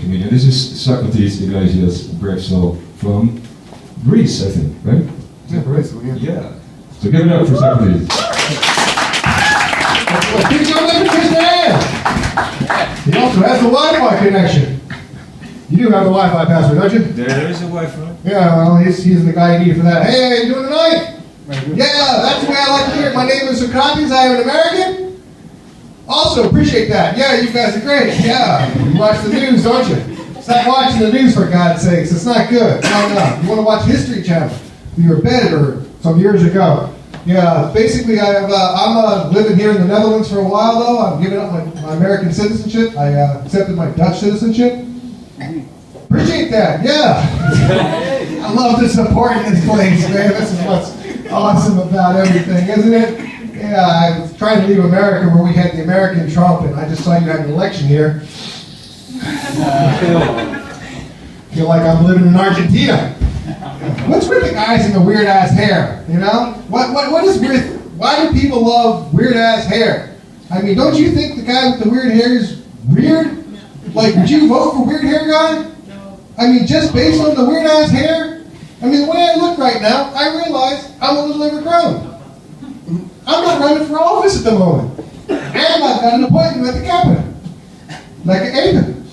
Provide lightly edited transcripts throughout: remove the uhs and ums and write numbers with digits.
comedian. This is Socrates, Inglessis, Brexel from Greece, I think, right? Yeah, Greece. Yeah. So give it up for Socrates. Keep going up to his hand. He also has the Wi-Fi connection. You do have the Wi-Fi password, don't you? There is a Wi-Fi. Yeah, well, he's the guy you need for that. Hey, how you doing tonight? Yeah, that's the way I like to hear it. My name is Socrates. I am an American. Also, appreciate that. Yeah, you guys are great. Yeah, you watch the news, don't you? Stop watching the news, for God's sakes. It's not good. No. You want to watch History Channel. You were better some years ago. Yeah, basically, I'm living here in the Netherlands for a while, though. I'm giving up my American citizenship. I accepted my Dutch citizenship. Appreciate that, yeah. I love to support this place, man. This is what's awesome about everything, isn't it? Yeah, I was trying to leave America where we had the American Trump, and I just saw you had an election here. Feel like I'm living in Argentina. What's with the guys in the weird-ass hair, you know? What is with, why do people love weird-ass hair? I mean, don't you think the guy with the weird hair is weird? Like, would you vote for weird hair guy? I mean, just based on the weird-ass hair? I mean, the way I look right now, I realize I'm a little overgrown. I'm not running for office at the moment. And I've got an appointment at the Capitol. Like an apron.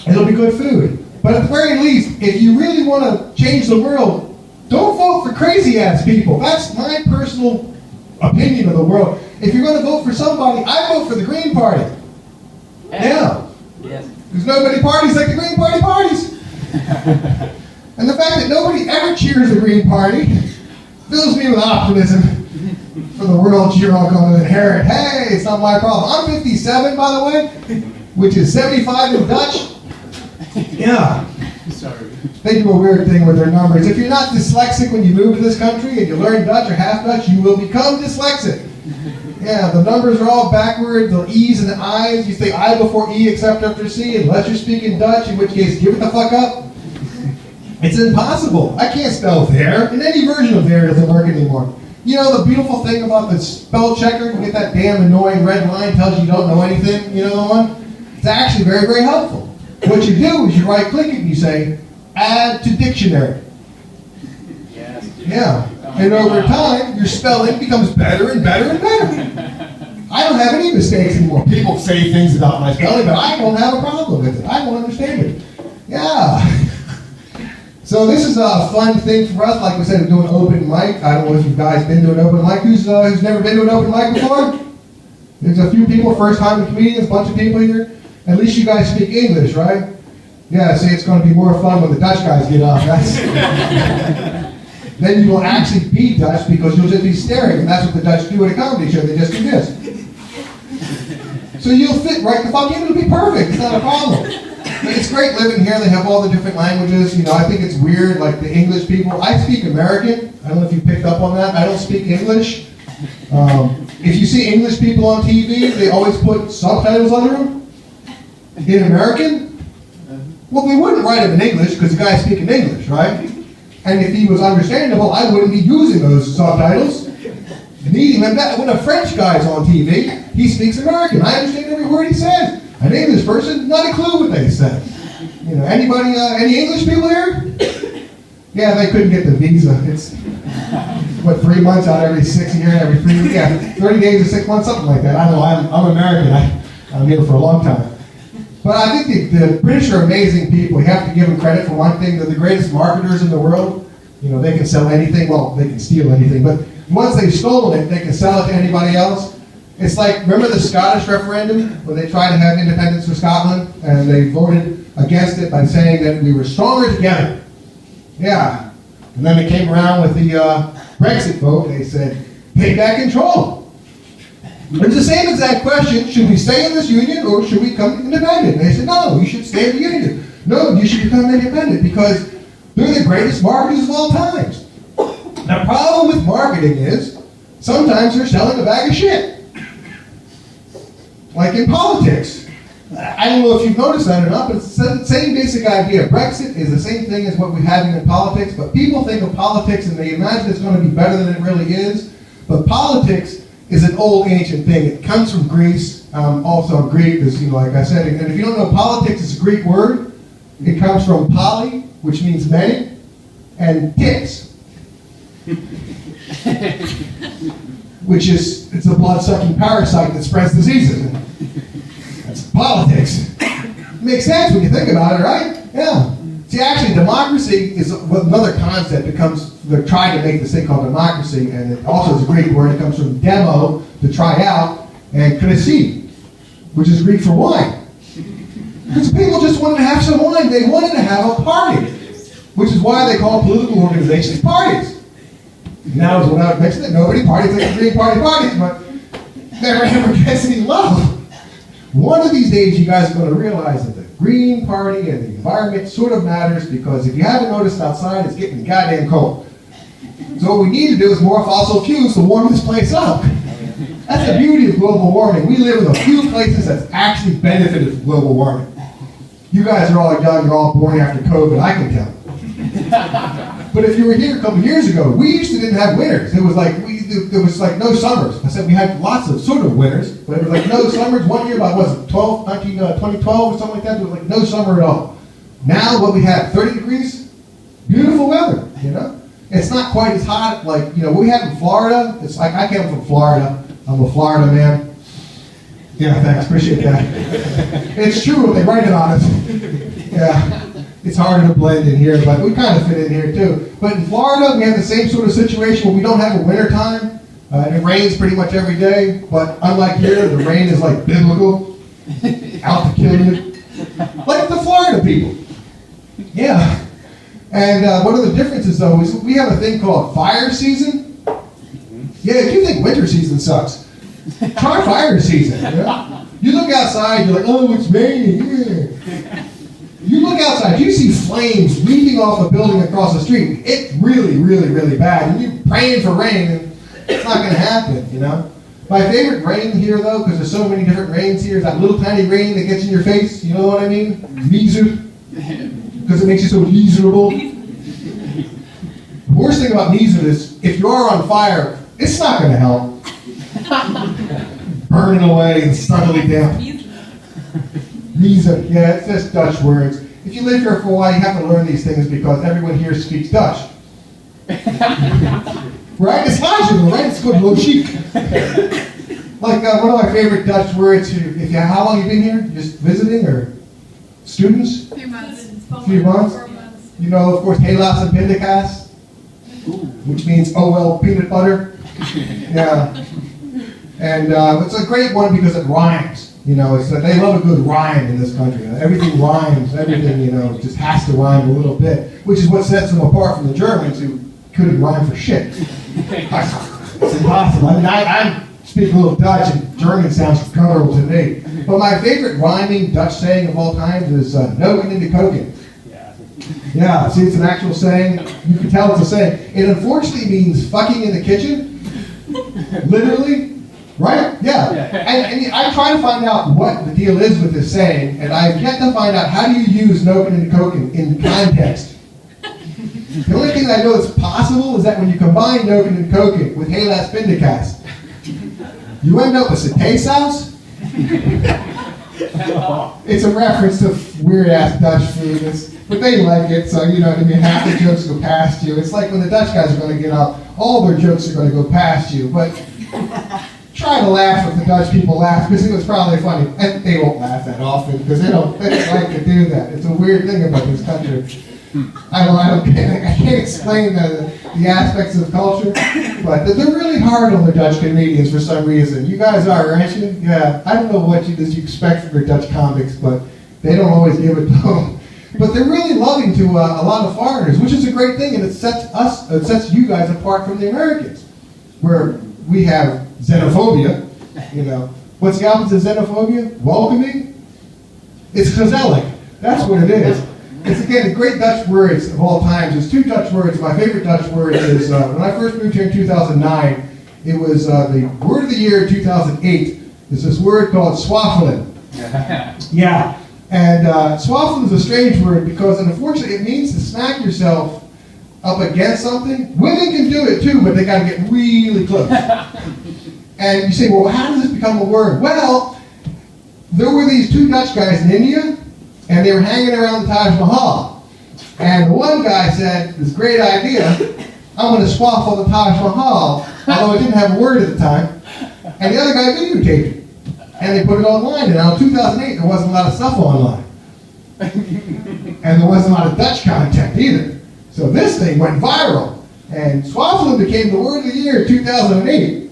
It'll be good food. But at the very least, if you really want to change the world, don't vote for crazy-ass people. That's my personal opinion of the world. If you're going to vote for somebody, I vote for the Green Party. Yeah. Yes. Because nobody parties like the Green Party parties. And the fact that nobody ever cheers the Green Party fills me with optimism for the world you're all going to inherit. Hey, it's not my problem. I'm 57, by the way, which is 75 in Dutch. Yeah. Sorry. They do a weird thing with their numbers. If you're not dyslexic when you move to this country and you learn Dutch or half Dutch, you will become dyslexic. Yeah, the numbers are all backward, the E's and the I's. You say I before E except after C, unless you're speaking Dutch, in which case give it the fuck up. It's impossible. I can't spell there, and any version of there doesn't work anymore. You know the beautiful thing about the spell checker, you get that damn annoying red line tells you don't know anything, you know the one? It's actually very, very helpful. What you do is you right click it and you say, add to dictionary. Yes. Yeah. And over time, your spelling becomes better and better and better. I don't have any mistakes anymore. People say things about my spelling, but I don't have a problem with it. I don't understand it. Yeah. So this is a fun thing for us. Like we said, we're doing open mic. I don't know if you guys been to an open mic. Who's never been to an open mic before? There's a few people, first-time comedians, a bunch of people here. At least you guys speak English, right? Yeah, see, it's going to be more fun when the Dutch guys get up. Then you will actually be Dutch because you'll just be staring, and that's what the Dutch do at a comedy show. They just do this. So you'll fit right the fuck in. It'll be perfect. It's not a problem. But it's great living here. They have all the different languages. You know, I think it's weird, like the English people. I speak American. I don't know if you picked up on that. I don't speak English. If you see English people on TV, they always put subtitles under them. In American? Well, they wouldn't write them in English because the guy's speaking English, right? And if he was understandable, I wouldn't be using those subtitles. When a French guy's on TV, he speaks American. I understand every word he says. An English person, not a clue what they say. You know, anybody, any English people here? Yeah, they couldn't get the visa. It's, 3 months out every 6 years, every 3 years? Yeah, 30 days or 6 months, something like that. I don't know, I'm American. I'm here for a long time. But I think the British are amazing people. You have to give them credit for one thing. They're the greatest marketers in the world. You know, they can sell anything. Well, they can steal anything. But once they've stolen it, they can sell it to anybody else. It's like, remember the Scottish referendum when they tried to have independence for Scotland? And they voted against it by saying that we were stronger together. Yeah. And then they came around with the Brexit vote. They said, take back control. It's the same exact question, should we stay in this union or should we become independent? And they said, no, you should stay in the union. No, you should become independent because they're the greatest marketers of all times. The problem with marketing is sometimes they're selling a bag of shit. Like in politics. I don't know if you've noticed that or not, but it's the same basic idea. Brexit is the same thing as what we're having in politics, but people think of politics and they imagine it's going to be better than it really is. But politics is an old ancient thing. It comes from Greece. Also Greek, is, like I said, and if you don't know, politics is a Greek word. It comes from poly, which means many, and ticks, which is, it's a blood-sucking parasite that spreads diseases. That's politics. It makes sense when you think about it, right? Yeah. See, actually, democracy is another concept that comes, they're trying to make this thing called democracy, and it also is a Greek word. It comes from demo, to try out, and krisi, which is Greek for wine. Because people just wanted to have some wine. They wanted to have a party, which is why they call political organizations parties. Now, without mixing it, nobody parties like the Green Party parties, but never ever gets any love. One of these days, you guys are going to realize that the Green Party and the environment sort of matters, because if you haven't noticed outside, it's getting goddamn cold. So what we need to do is more fossil fuels to warm this place up. That's the beauty of global warming. We live in a few places that's actually benefited from global warming. You guys are all young, you're all born after COVID, I can tell. But if you were here a couple years ago, we used to didn't have winters. It was like, there was like no summers. I said we had lots of sort of winters, but it was like no summers. One year, about, was it 2012 or something like that, there was like no summer at all. Now what we have, 30 degrees, beautiful weather, you know? It's not quite as hot like, what we have in Florida. It's like, I came from Florida. I'm a Florida man. Yeah, thanks, appreciate that. It's true what they write it on it. Yeah. It's harder to blend in here, but we kind of fit in here too. But in Florida, we have the same sort of situation where we don't have a winter time. It rains pretty much every day, but unlike here, the rain is like biblical, out to kill you. Like the Florida people. Yeah. And one of the differences though is we have a thing called fire season. Yeah, if you think winter season sucks, try fire season. You look outside, you're like, oh, it's raining. Yeah. You look outside, you see flames leaping off a building across the street. It's really, really, really bad. And you're praying for rain, and it's not going to happen, My favorite rain here, though, because there's so many different rains here, is that little tiny rain that gets in your face. You know what I mean? Miser. Because it makes you so miserable. The worst thing about miser is, if you are on fire, it's not going to help. Burning away and subtly damp. Miser, yeah, it's just Dutch words. If you live here for a while, you have to learn these things because everyone here speaks Dutch. Right? It's logical, right? It's good, logic. Like one of my favorite Dutch words, how long have you been here? Just visiting or students? 3 months. 3 months? 4 months. You know, of course, helaas en pindakaas, which means, oh well, peanut butter. Yeah. And it's a great one because it rhymes. They love a good rhyme in this country. Everything rhymes. Everything, just has to rhyme a little bit, which is what sets them apart from the Germans who couldn't rhyme for shit. It's impossible. I mean, I speak a little Dutch, and German sounds guttural to me. But my favorite rhyming Dutch saying of all times is "noken in de koken." Yeah, see, it's an actual saying. You can tell it's a saying. It unfortunately means fucking in the kitchen. Literally. Right? Yeah. And I try to find out what the deal is with this saying, and I've yet to find out how do you use noken and koken in context. The only thing I know that's possible is that when you combine noken and koken with helaas pindakaas, you end up with satésaus. It's a reference to weird-ass Dutch food, but they like it, so half the jokes go past you. It's like when the Dutch guys are going to get up, all their jokes are going to go past you, but try to laugh if the Dutch people laugh, because it was probably funny. And they won't laugh that often, because they don't like to do that. It's a weird thing about this country. I can't explain the aspects of culture, but they're really hard on the Dutch comedians for some reason. You guys are, aren't you? Yeah. I don't know what you expect from your Dutch comics, but they don't always give it to them. But they're really loving to a lot of foreigners, which is a great thing, and it sets you guys apart from the Americans, where we have xenophobia. What's the opposite of xenophobia? Welcoming. It's gezellig. That's what it is. It's, again, the great Dutch words of all times. There's 2 Dutch words. My favorite Dutch word is, when I first moved here in 2009, it was the word of the year in 2008. It's this word called swaffelen. Yeah. And swaffelen is a strange word because, unfortunately, it means to smack yourself up against something. Women can do it too, but they got to get really close. And you say, well, how does this become a word? Well, there were these two Dutch guys in India, and they were hanging around the Taj Mahal. And the one guy said, this great idea, I'm going to swap on the Taj Mahal, although it didn't have a word at the time. And the other guy videotaped it. And they put it online. And now in 2008, there wasn't a lot of stuff online. And there wasn't a lot of Dutch content either. So this thing went viral. And Swaziland became the word of the year in 2008.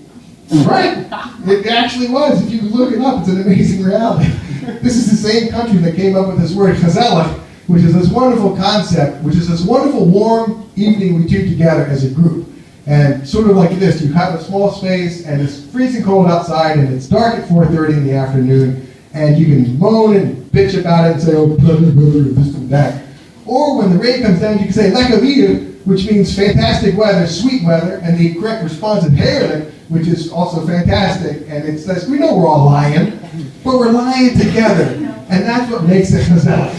Right? It actually was. If you look it up, it's an amazing reality. This is the same country that came up with this word, gezellig, which is this wonderful concept, which is this wonderful warm evening we do together as a group. And sort of like this, you have a small space, and it's freezing cold outside, and it's dark at 4:30 in the afternoon, and you can moan and bitch about it and say, oh, bloody weather, this and that. Or when the rain comes down, you can say, lekker weer, which means fantastic weather, sweet weather, and the correct response is heerlijk, which is also fantastic, and it says, we know we're all lying, but we're lying together, and that's what makes it gezellig.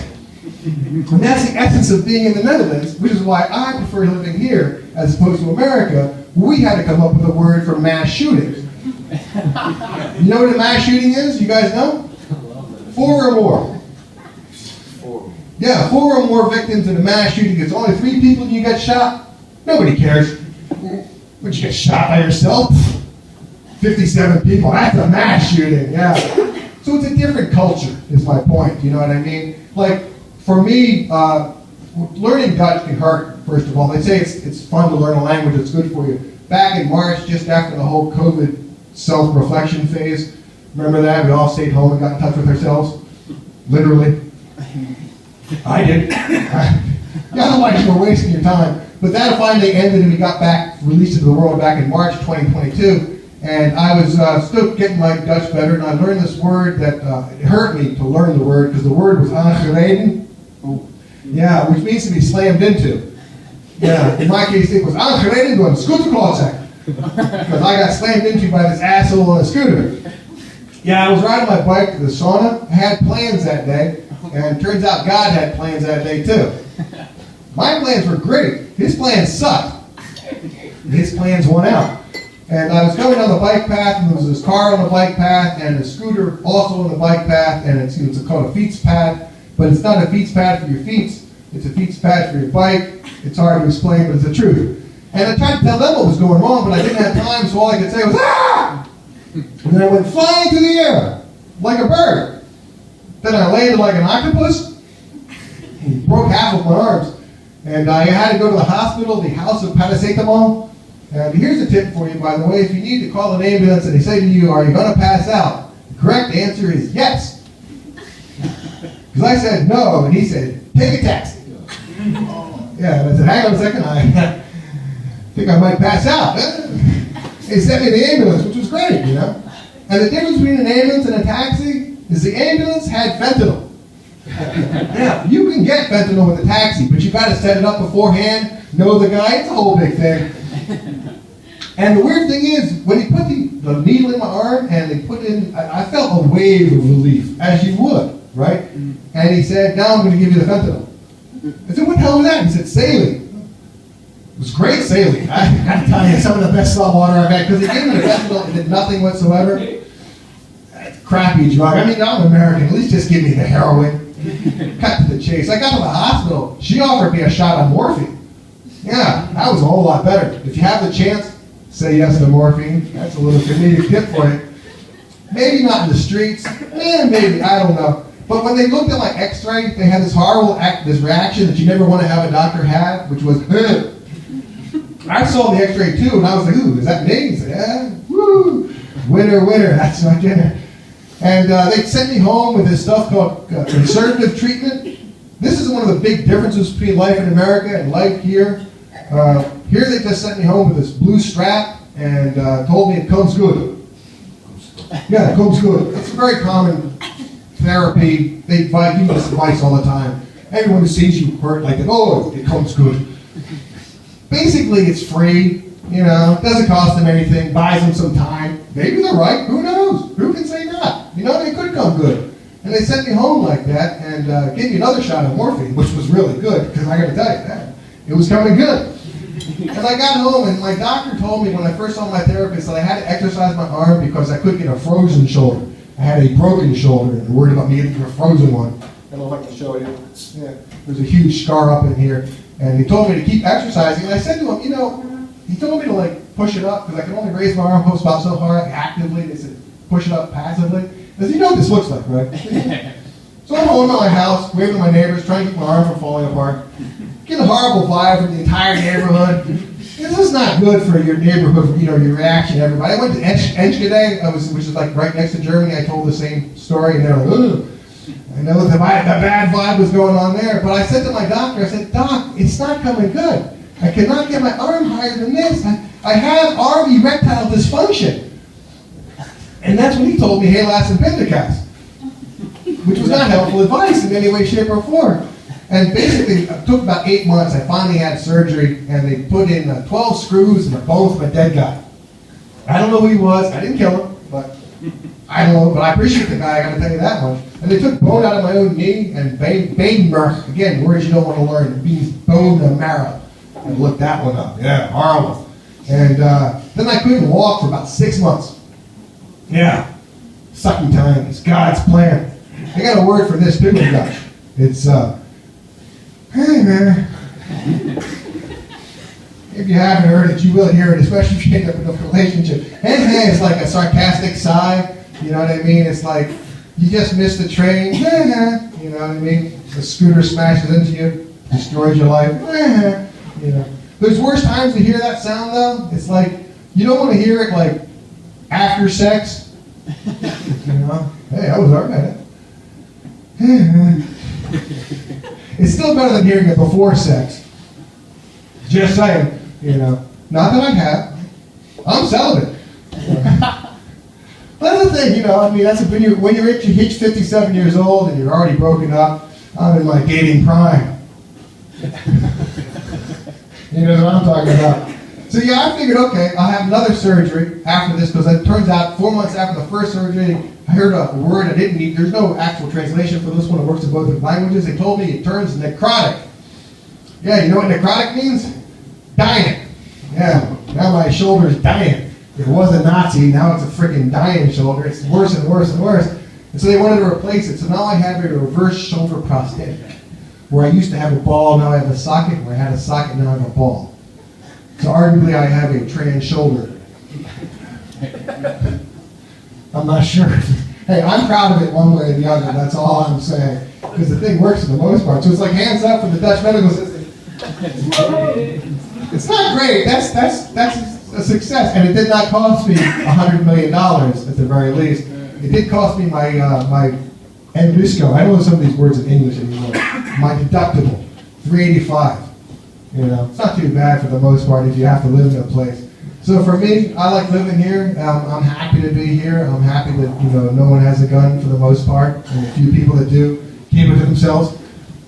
And that's the essence of being in the Netherlands, which is why I prefer living here as opposed to America, where we had to come up with a word for mass shootings. You know what a mass shooting is? You guys know? 4 or more. 4. Yeah, 4 or more victims in a mass shooting. It's only 3 people and you get shot. Nobody cares. Would you get shot by yourself? 57 people, that's a mass shooting, yeah. So it's a different culture, is my point, you know what I mean? Like, for me, learning Dutch can hurt, first of all. They say it's fun to learn a language that's good for you. Back in March, just after the whole COVID self-reflection phase, remember that? We all stayed home and got in touch with ourselves. Literally. I did. Yeah, otherwise you were wasting your time. But that finally ended and we got back, released to the world back in March 2022. And I was still getting my Dutch better, and I learned this word that it hurt me to learn the word, because the word was aangereden. Yeah, which means to be slammed into. Yeah, in my case it was aangereden door een scooterklootzak. Because I got slammed into by this asshole on a scooter. Yeah, I was riding my bike to the sauna. I had plans that day, and it turns out God had plans that day too. My plans were great. His plans sucked. His plans won out. And I was going down the bike path, and there was this car on the bike path, and a scooter also on the bike path, and it's called a fietspad, but it's not a fietspad for your feet, it's a fietspad for your bike. It's hard to explain, but it's the truth. And I tried to tell them what was going wrong, but I didn't have time, so all I could say was, ah! And then I went flying through the air, like a bird. Then I landed like an octopus, and broke half of my arms. And I had to go to the hospital, the House of Paracetamol. And here's a tip for you, by the way. If you need to call an ambulance and they say to you, are you going to pass out? The correct answer is yes. Because I said no, and he said, take a taxi. Yeah, and I said, hang on a second, I think I might pass out. They sent me the ambulance, which was great, you know. And the difference between an ambulance and a taxi is the ambulance had fentanyl. Yeah, you can get fentanyl with a taxi, but you got to set it up beforehand, know the guy, it's a whole big thing. And the weird thing is, when he put the needle in my arm and they put in, I felt a wave of relief, as you would, right? And he said, now I'm going to give you the fentanyl. I said, what the hell was that? He said, saline. It was great saline. I got to tell you, some of the best salt water I've had, because he gave me the fentanyl and did nothing whatsoever. That's a crappy drug. I mean, I'm American, at least just give me the heroin. Cut to the chase. I got to the hospital. She offered me a shot of morphine. Yeah, that was a whole lot better. If you have the chance, say yes to morphine. That's a little comedic tip for you. Maybe not in the streets. Maybe, I don't know. But when they looked at my x-ray, they had this horrible this reaction that you never want to have a doctor have, which was, ugh. I saw the x-ray too, and I was like, ooh, is that me? He said, yeah, woo, winner, winner, that's my dinner. And they sent me home with this stuff called conservative treatment. This is one of the big differences between life in America and life here. Here they just sent me home with this blue strap and told me it comes good. Yeah, it comes good. It's a very common therapy. They give you this advice all the time. Everyone who sees you hurt like that, oh, it comes good. Basically, it's free. You know, it doesn't cost them anything. Buys them some time. Maybe they're right. Who knows? Who can say not? You know, they could come good. And they sent me home like that and gave me another shot of morphine, which was really good, because I got to tell you, that it was coming good. And I got home, and my doctor told me when I first saw my therapist that I had to exercise my arm because I couldn't get a frozen shoulder. I had a broken shoulder, and they're worried about me getting a frozen one. I don't know if I can show you. Yeah, there's a huge scar up in here, and he told me to keep exercising. And I said to him, you know, he told me to like push it up because I can only raise my arm about so hard actively. They said push it up passively. I said, you know what this looks like, right? So I'm home at my house, waving to my neighbors, trying to keep my arm from falling apart. Get a horrible vibe from the entire neighborhood. This is not good for your neighborhood, you know, your reaction to everybody. I went to Enschede, which is like right next to Germany. I told the same story, and they're like, ugh. I know the bad vibe was going on there, but I said to my doctor, I said, Doc, it's not coming good. I cannot get my arm higher than this. I have arm erectile dysfunction. And that's when he told me halas and Pentecost, which was not helpful advice in any way, shape, or form. And basically, it took about 8 months. I finally had surgery, and they put in 12 screws in the bone of a dead guy. I don't know who he was. I didn't kill him, but I don't know. But I appreciate the guy. I got to tell you that much. And they took bone out of my own knee and beinmark. Again, words you don't want to learn. It means bone and marrow. I looked that one up. Yeah, horrible. And then I couldn't walk for about 6 months. Yeah, sucky time. It's God's plan. I got a word for this too, Dutch. It's hey man. If you haven't heard it, you will hear it, especially if you end up in a relationship. Hey, it's like a sarcastic sigh. You know what I mean? It's like you just missed the train. You know what I mean? The scooter smashes into you, destroys your life. You know. There's worse times to hear that sound though. It's like you don't want to hear it like after sex. You know? Hey, I was alright. It's still better than hearing it before sex. Just saying, you know. Not that I have. I'm celibate. That's the thing, you know. I mean, that's when you hit 57 years old and you're already broken up. I'm in my dating prime. You know what I'm talking about. So yeah, I figured, okay, I'll have another surgery after this because it turns out 4 months after the first surgery, I heard a word I didn't need. There's no actual translation for this one. It works in both languages. They told me it turns necrotic. Yeah, you know what necrotic means? Dying. Yeah, now my shoulder's dying. It was a Nazi, now it's a freaking dying shoulder. It's worse and worse and worse. And so they wanted to replace it. So now I have a reverse shoulder prosthetic. Where I used to have a ball, now I have a socket. Where I had a socket, now I have a ball. So arguably I have a trans shoulder. I'm not sure. Hey, I'm proud of it one way or the other. That's all I'm saying. Because the thing works for the most part. So it's like hands up for the Dutch medical system. It's not great. That's a success. And it did not cost me $100 million at the very least. It did cost me my Enlisco. I don't know some of these words in English anymore. My deductible, $385. You know, it's not too bad for the most part if you have to live in a place. So for me, I like living here. I'm happy to be here. I'm happy that, you know, no one has a gun for the most part, and a few people that do keep it to themselves.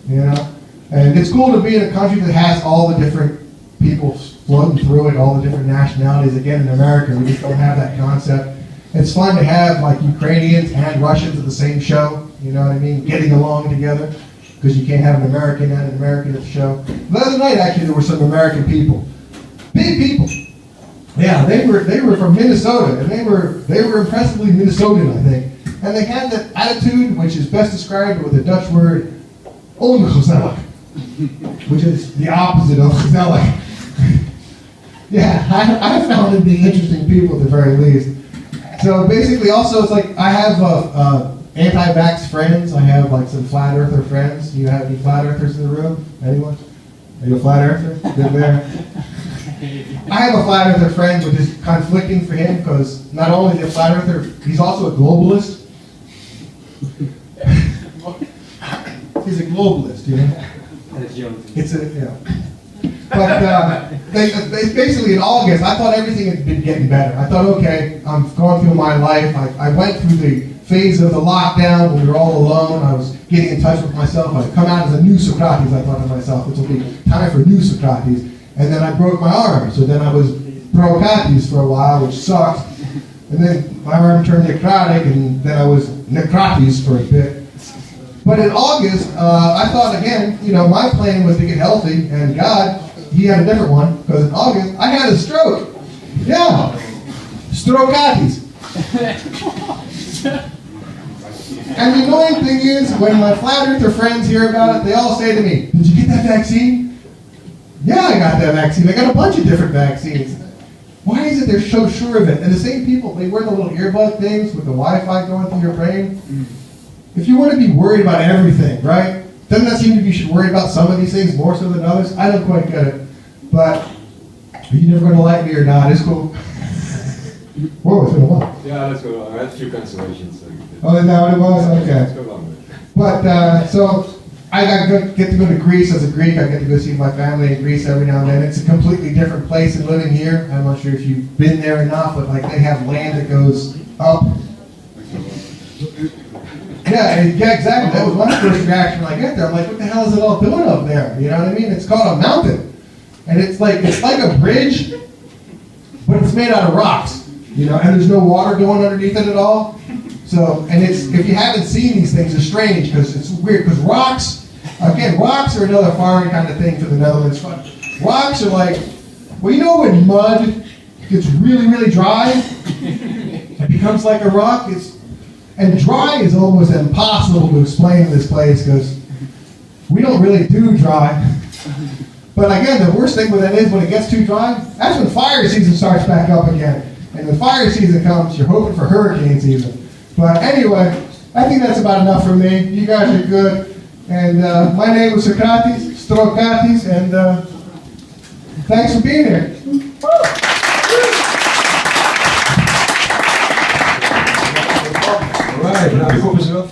You know, and it's cool to be in a country that has all the different people floating through it, all the different nationalities. Again, in America, we just don't have that concept. It's fun to have like Ukrainians and Russians at the same show. You know what I mean? Getting along together. Because you can't have an American and an American at the show. The other night, actually, there were some American people. Big people. Yeah, they were from Minnesota, and they were impressively Minnesotan, I think. And they had that attitude, which is best described with the Dutch word, ongezellig, which is the opposite of gezellig. Yeah, I found them being interesting people at the very least. So basically, also, it's like I have anti-vax friends. I have like some flat earther friends. Do you have any flat earthers in the room? Anyone? Are you a flat earther? Good there. I have a flat earther friend, which is conflicting for him because not only is he a flat earther, he's also a globalist. He's a globalist, you know. It's a, you know. But they basically in August, I thought everything had been getting better. I thought, okay, I'm going through my life. I went through the phase of the lockdown when we were all alone. I was getting in touch with myself. I'd come out as a new Socrates, I thought to myself. It will be time for new Socrates. And then I broke my arm. So then I was Procates for a while, which sucked. And then my arm turned necrotic, and then I was necrates for a bit. But in August, I thought again, you know, my plan was to get healthy, and God, he had a different one, because in August, I had a stroke. Yeah. Strocates. And the annoying thing is, when my flat earther friends hear about it, they all say to me, "Did you get that vaccine?" "Yeah, I got that vaccine. I got a bunch of different vaccines." Why is it they're so sure of it? And the same people, they wear the little earbud things with the Wi-Fi going through your brain. If you want to be worried about everything, right? Doesn't that seem to be you should worry about some of these things more so than others? I don't quite get it. But are you never going to like me or not? It's cool. Whoa, it's been a while. Yeah, let's go on. I had a few cancellations. Oh, is that what it was? Okay. Let's go on with it. But, so, I get to go to Greece as a Greek. I get to go see my family in Greece every now and then. It's a completely different place than living here. I'm not sure if you've been there or not, but like they have land that goes up. Yeah, exactly. That was my first reaction when I get there. I'm like, what the hell is it all doing up there? You know what I mean? It's called a mountain. And it's like a bridge, but it's made out of rocks. You know, and there's no water going underneath it at all. So, and it's, if you haven't seen these things, it's strange because it's weird. Because rocks are another foreign kind of thing for the Netherlands. Rocks are like, well, you know when mud gets really, really dry? It becomes like a rock. And dry is almost impossible to explain in this place because we don't really do dry. But again, the worst thing with that is when it gets too dry, that's when fire season starts back up again. And when fire season comes, you're hoping for hurricane season. But anyway, I think that's about enough for me. You guys are good. And my name is Socrates, and thanks for being here. Alright, nou, de kop is eraf.